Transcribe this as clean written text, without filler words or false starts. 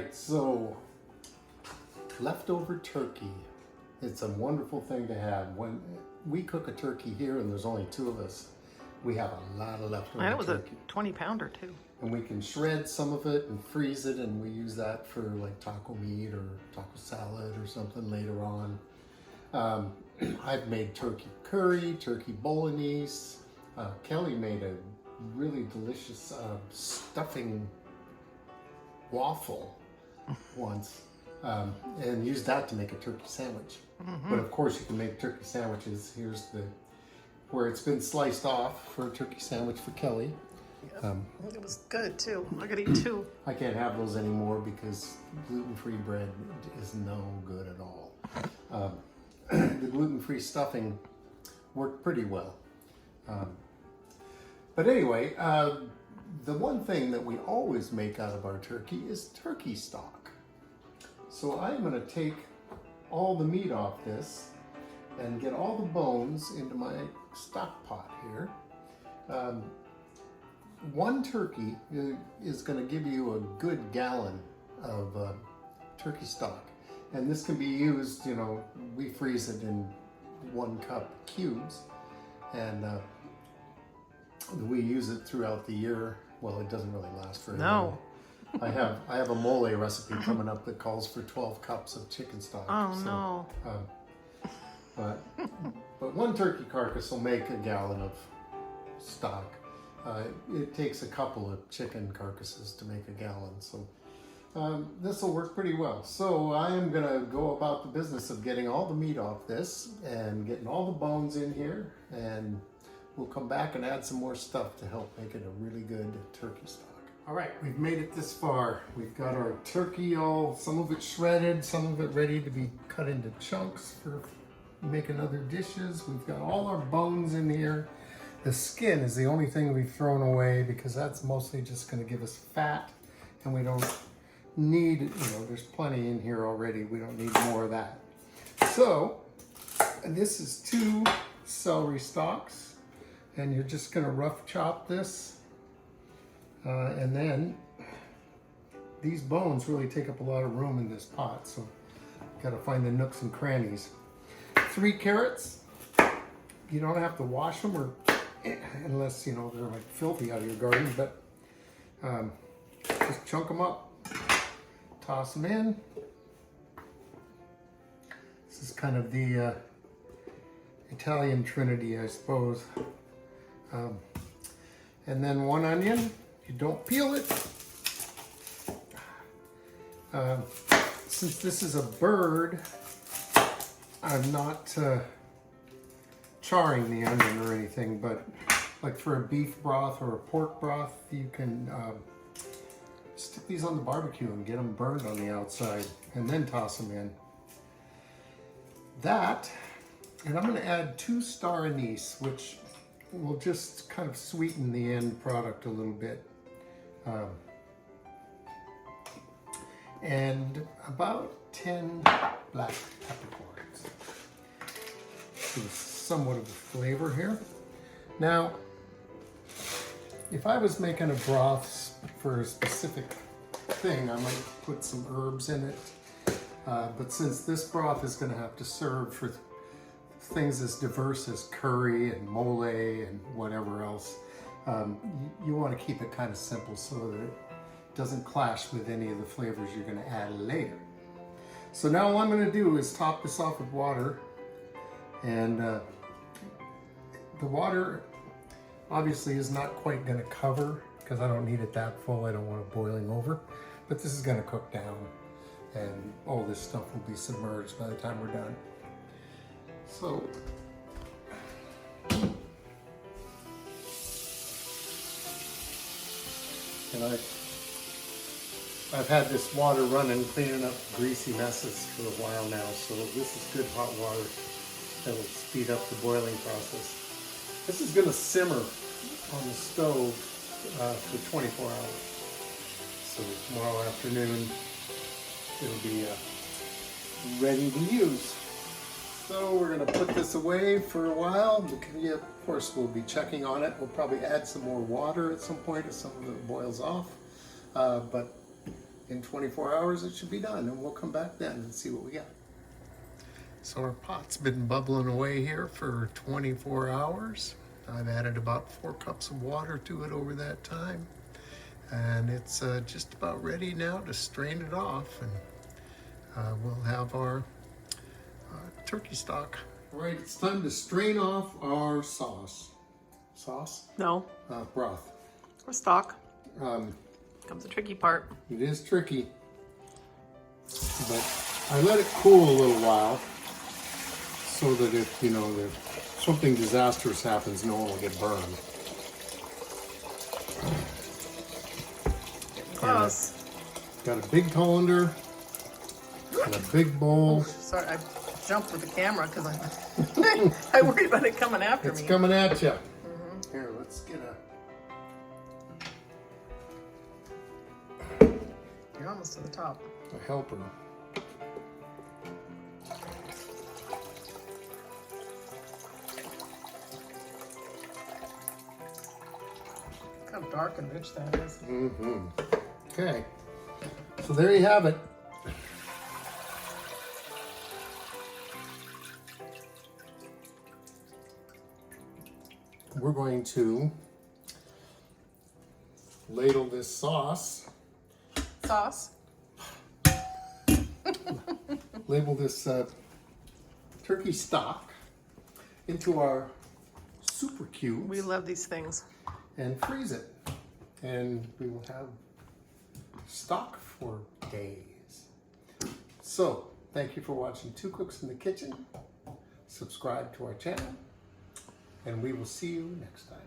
right, so leftover turkey. It's a wonderful thing to have. When we cook a turkey here and there's only 2 of us, we have a lot of leftover turkey. And it was a 20-pounder too. And we can shred some of it and freeze it, and we use that for like taco meat or taco salad or something later on. I've made turkey curry, turkey bolognese. Kelly made a really delicious stuffing waffle once, and used that to make a turkey sandwich. But of course you can make turkey sandwiches. Here's where it's been sliced off for a turkey sandwich for Kelly. It was good too. I could eat 2. I can't have those anymore because gluten-free bread is no good at all. The gluten-free stuffing worked pretty well. But anyway, the one thing that we always make out of our turkey is turkey stock. So I'm going to take all the meat off this and get all the bones into my stock pot here. 1 turkey is going to give you a good gallon of turkey stock. And this can be used, you know, we freeze it in 1 cup cubes, and we use it throughout the year. Well, it doesn't really last very long. I have a mole recipe coming up that calls for 12 cups of chicken stock. Oh, so, no. But 1 turkey carcass will make a gallon of stock. It takes a couple of chicken carcasses to make a gallon, so this will work pretty well. So I am going to go about the business of getting all the meat off this and getting all the bones in here, and we'll come back and add some more stuff to help make it a really good turkey stock. All right, we've made it this far. We've got our turkey some of it shredded, some of it ready to be cut into chunks for making other dishes. We've got all our bones in here. The skin is the only thing we've thrown away because that's mostly just going to give us fat, and we don't need, you know, there's plenty in here already. We don't need more of that. So this is 2 celery stalks, and you're just going to rough chop this. And then these bones really take up a lot of room in this pot, so got to find the nooks and crannies. 3 carrots. You don't have to wash them, or unless, you know, they're like filthy out of your garden, but just chunk them up, toss them in. This is kind of the Italian trinity, I suppose. And then 1 onion. You don't peel it. Since this is a bird, I'm not charring the onion or anything, but like for a beef broth or a pork broth, you can stick these on the barbecue and get them burned on the outside and then toss them in. That, and I'm going to add 2 Star Anise, which will just kind of sweeten the end product a little bit. And about 10 black peppercorns. So somewhat of a flavor here. Now, if I was making a broth for a specific thing, I might put some herbs in it. But since this broth is going to have to serve for things as diverse as curry and mole and whatever else, you want to keep it kind of simple so that it doesn't clash with any of the flavors you're going to add later. So now all I'm going to do is top this off with water, and the water obviously is not quite going to cover because I don't need it that full. I don't want it boiling over, but this is going to cook down and all this stuff will be submerged by the time we're done. So and I've had this water running, cleaning up greasy messes for a while now, so this is good hot water that will speed up the boiling process. This is going to simmer on the stove for 24 hours. So tomorrow afternoon it'll be ready to use. So we're going to put this away for a while. Of course, we'll be checking on it. We'll probably add some more water at some point if some of it boils off. But in 24 hours it should be done, and we'll come back then and see what we got. So our pot's been bubbling away here for 24 hours. I've added about 4 cups of water to it over that time. And it's just about ready now to strain it off, and we'll have our turkey stock. All right, it's time to strain off our sauce. Sauce? No. Broth. Or stock. Comes the tricky part. It is tricky, but I let it cool a little while so that if, you know, if something disastrous happens, no one will get burned. Close. Got a big colander and a big bowl. Sorry, I jumped with the camera because I worried about it coming after It's me. coming at you. Here, let's get You're almost to the top. a helper. Look how dark and rich that is. Okay, so there you have it. We're going to ladle this sauce, label this turkey stock into our super cubes. We love these things. And freeze it. And we will have stock for days. So, thank you for watching Two Cooks in the Kitchen. Subscribe to our channel, and we will see you next time.